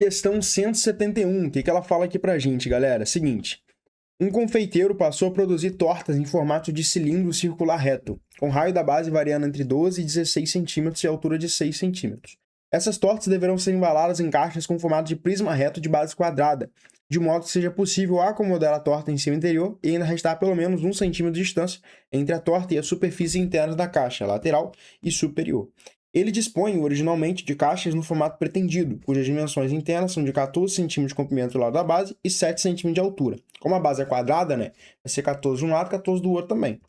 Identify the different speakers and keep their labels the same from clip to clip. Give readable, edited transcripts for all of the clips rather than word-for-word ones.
Speaker 1: Questão 171, o que ela fala aqui pra gente, galera? Seguinte, um confeiteiro passou a produzir tortas em formato de cilindro circular reto, com raio da base variando entre 12 e 16 centímetros e altura de 6 centímetros. Essas tortas deverão ser embaladas em caixas com formato de prisma reto de base quadrada, de modo que seja possível acomodar a torta em seu interior e ainda restar pelo menos 1 centímetro de distância entre a torta e a superfície interna da caixa, lateral e superior. Ele dispõe originalmente de caixas no formato pretendido, cujas dimensões internas são de 14 cm de comprimento do lado da base e 7 cm de altura. Como a base é quadrada, né, vai ser 14 de um lado e 14 do outro também.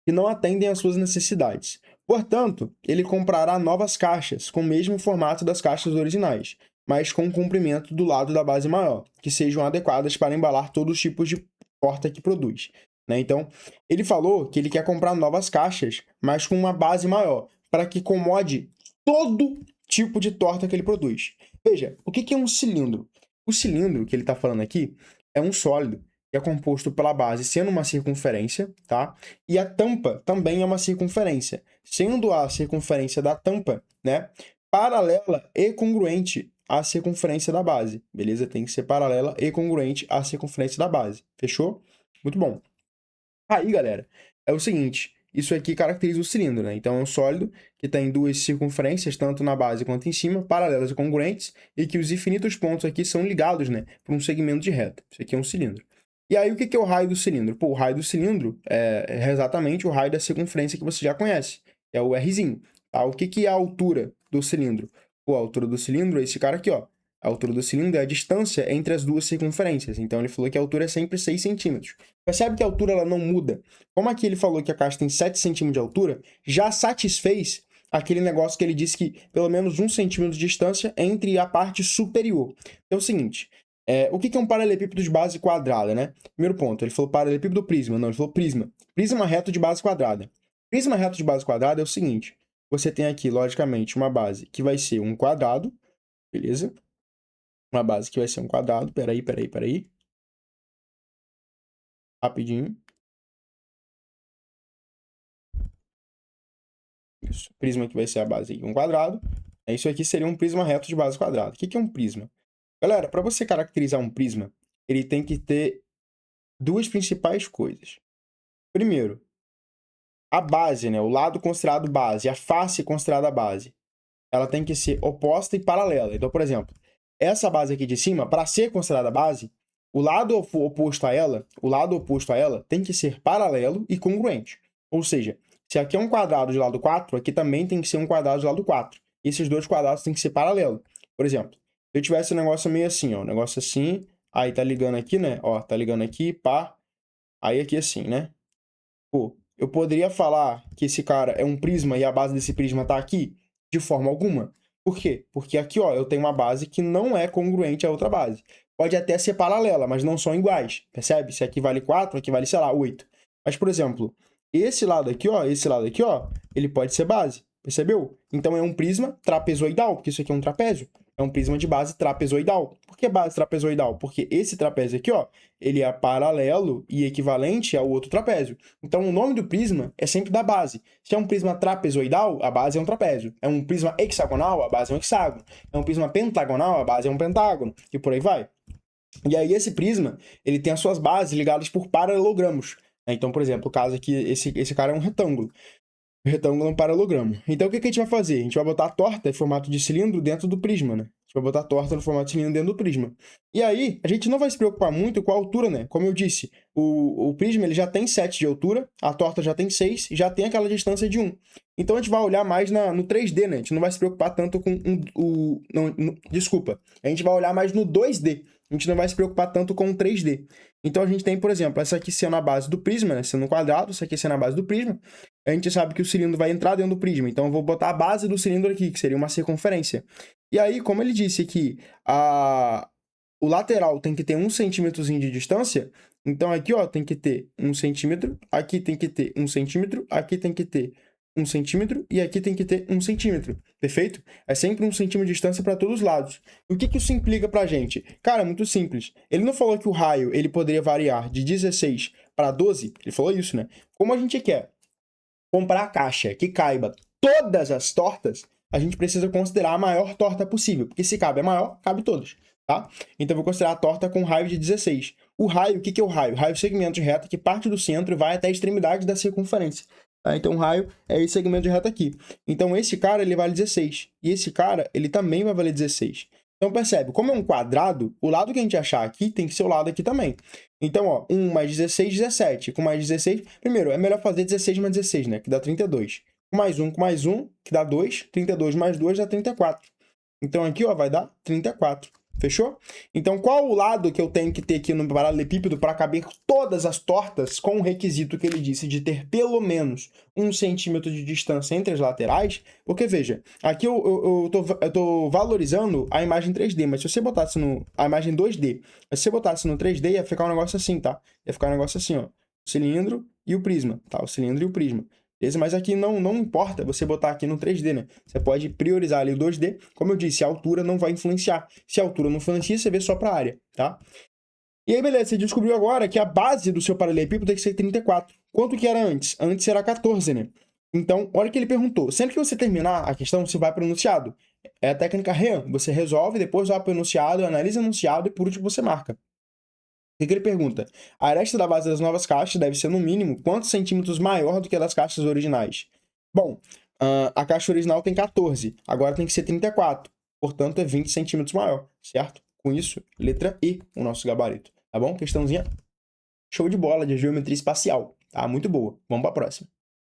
Speaker 1: E não atendem às suas necessidades. Portanto, ele comprará novas caixas com o mesmo formato das caixas originais, mas com um comprimento do lado da base maior, que sejam adequadas para embalar todos os tipos de torta que produz. Né? Então, ele falou que ele quer comprar novas caixas, mas com uma base maior, para que acomode todo tipo de torta que ele produz. Veja, o que é um cilindro? O cilindro que ele está falando aqui é um sólido que é composto pela base sendo uma circunferência, tá? E a tampa também é uma circunferência, sendo a circunferência da tampa, né, paralela e congruente à circunferência da base, beleza? Tem que ser paralela e congruente à circunferência da base, fechou? Muito bom. Aí, galera, é o seguinte, isso aqui caracteriza o cilindro, né? Então é um sólido que tem duas circunferências, tanto na base quanto em cima, paralelas e congruentes, e que os infinitos pontos aqui são ligados, né, por um segmento de reta. Isso aqui é um cilindro. E aí, o que é o raio do cilindro? Pô, o raio do cilindro é exatamente o raio da circunferência que você já conhece, é o Rzinho. Tá? O que é a altura do cilindro? Pô, a altura do cilindro é esse cara aqui, ó. A altura do cilindro é a distância entre as duas circunferências. Então, ele falou que a altura é sempre 6 centímetros. Percebe que a altura ela não muda? Como aqui ele falou que a caixa tem 7 centímetros de altura, já satisfez aquele negócio que ele disse que pelo menos 1 centímetro de distância entre a parte superior. Então é o seguinte, o que é um paralelepípedo de base quadrada, né? Primeiro ponto, ele falou paralelepípedo prisma, não, ele falou prisma. Prisma reto de base quadrada. Prisma reto de base quadrada é o seguinte, você tem aqui, logicamente, uma base que vai ser um quadrado, beleza? Uma base que vai ser um quadrado, peraí. Rapidinho. Isso. Prisma que vai ser a base de um quadrado. Isso aqui seria um prisma reto de base quadrada. O que é um prisma? Galera, para você caracterizar um prisma, ele tem que ter duas principais coisas. Primeiro, a base, né? O lado considerado base, a face considerada base, ela tem que ser oposta e paralela. Então, por exemplo, essa base aqui de cima, para ser considerada base, o lado oposto a ela tem que ser paralelo e congruente. Ou seja, se aqui é um quadrado de lado 4, aqui também tem que ser um quadrado de lado 4. E esses dois quadrados têm que ser paralelos. Por exemplo, se eu tivesse um negócio meio assim, ó, um negócio assim, aí tá ligando aqui, né? Ó, tá ligando aqui, pá. Aí aqui assim, né? Pô, eu poderia falar que esse cara é um prisma e a base desse prisma tá aqui? De forma alguma. Por quê? Porque aqui, ó, eu tenho uma base que não é congruente à outra base. Pode até ser paralela, mas não são iguais. Percebe? Se aqui vale 4, aqui vale, sei lá, 8. Mas, por exemplo, esse lado aqui, ó, ele pode ser base. Percebeu? Então é um prisma trapezoidal, porque isso aqui é um trapézio. É um prisma de base trapezoidal. Por que base trapezoidal? Porque esse trapézio aqui, ó, ele é paralelo e equivalente ao outro trapézio. Então, o nome do prisma é sempre da base. Se é um prisma trapezoidal, a base é um trapézio. É um prisma hexagonal, a base é um hexágono. É um prisma pentagonal, a base é um pentágono. E por aí vai. E aí, esse prisma, ele tem as suas bases ligadas por paralelogramos. Então, por exemplo, o caso aqui, esse cara é um retângulo. Retângulo é um paralelogramo. Então, o que a gente vai fazer? A gente vai botar a torta em formato de cilindro dentro do prisma, né? A gente vai botar a torta no formato de cilindro dentro do prisma. E aí, a gente não vai se preocupar muito com a altura, né? Como eu disse, o prisma ele já tem 7 de altura, a torta já tem 6, já tem aquela distância de 1. Então, a gente vai olhar mais no 3D, né? A gente não vai se preocupar tanto com desculpa. A gente vai olhar mais no 2D. A gente não vai se preocupar tanto com o 3D. Então, a gente tem, por exemplo, essa aqui sendo a base do prisma, né? Sendo um quadrado, essa aqui sendo a base do prisma. A gente sabe que o cilindro vai entrar dentro do prisma. Então, eu vou botar a base do cilindro aqui, que seria uma circunferência. E aí, como ele disse que o lateral tem que ter 1 centímetrozinho de distância, então aqui, ó, tem que ter 1 centímetro, aqui tem que ter 1 centímetro, aqui tem que ter 1 centímetro e aqui tem que ter 1 centímetro, perfeito? É sempre 1 centímetro de distância para todos os lados. O que isso implica pra gente? Cara, muito simples. Ele não falou que o raio ele poderia variar de 16 para 12? Ele falou isso, né? Como a gente quer comprar a caixa que caiba todas as tortas, a gente precisa considerar a maior torta possível, porque se cabe a maior, cabe todas, tá? Então, eu vou considerar a torta com raio de 16. O raio, o que é o raio? Raio é o segmento de reta que parte do centro e vai até a extremidade da circunferência. Tá? Então, o raio é esse segmento de reta aqui. Então, esse cara, ele vale 16. E esse cara, ele também vai valer 16. Então, percebe, como é um quadrado, o lado que a gente achar aqui tem que ser o lado aqui também. Então, ó, 1 mais 16, 17. Com mais 16, primeiro, é melhor fazer 16 mais 16, né? Que dá 32. Com mais 1, que dá 2. 32 mais 2 dá 34. Então, aqui, ó, vai dar 34. Fechou? Então, qual o lado que eu tenho que ter aqui no paralelepípedo para caber todas as tortas com o requisito que ele disse de ter pelo menos 1 centímetro de distância entre as laterais? Porque, veja, aqui eu tô valorizando a imagem 3D, mas se você botasse a imagem 2D, mas se você botasse no 3D, ia ficar um negócio assim, tá? Ia ficar um negócio assim, ó. O cilindro e o prisma, tá? O cilindro e o prisma. Beleza? Mas aqui não importa você botar aqui no 3D, né? Você pode priorizar ali o 2D. Como eu disse, a altura não vai influenciar. Se a altura não influencia, você vê só para a área, tá? E aí, beleza, você descobriu agora que a base do seu paralelepípedo tem que ser 34. Quanto que era antes? Antes era 14, né? Então, olha o que ele perguntou. Sempre que você terminar a questão, você vai para o enunciado. É a técnica REAN. Você resolve, depois vai para o enunciado, analisa o enunciado e por último você marca. O que ele pergunta? A aresta da base das novas caixas deve ser, no mínimo, quantos centímetros maior do que a das caixas originais? Bom, a caixa original tem 14, agora tem que ser 34, portanto é 20 centímetros maior, certo? Com isso, letra E, o nosso gabarito, tá bom? Questãozinha show de bola de geometria espacial, tá? Muito boa. Vamos para a próxima.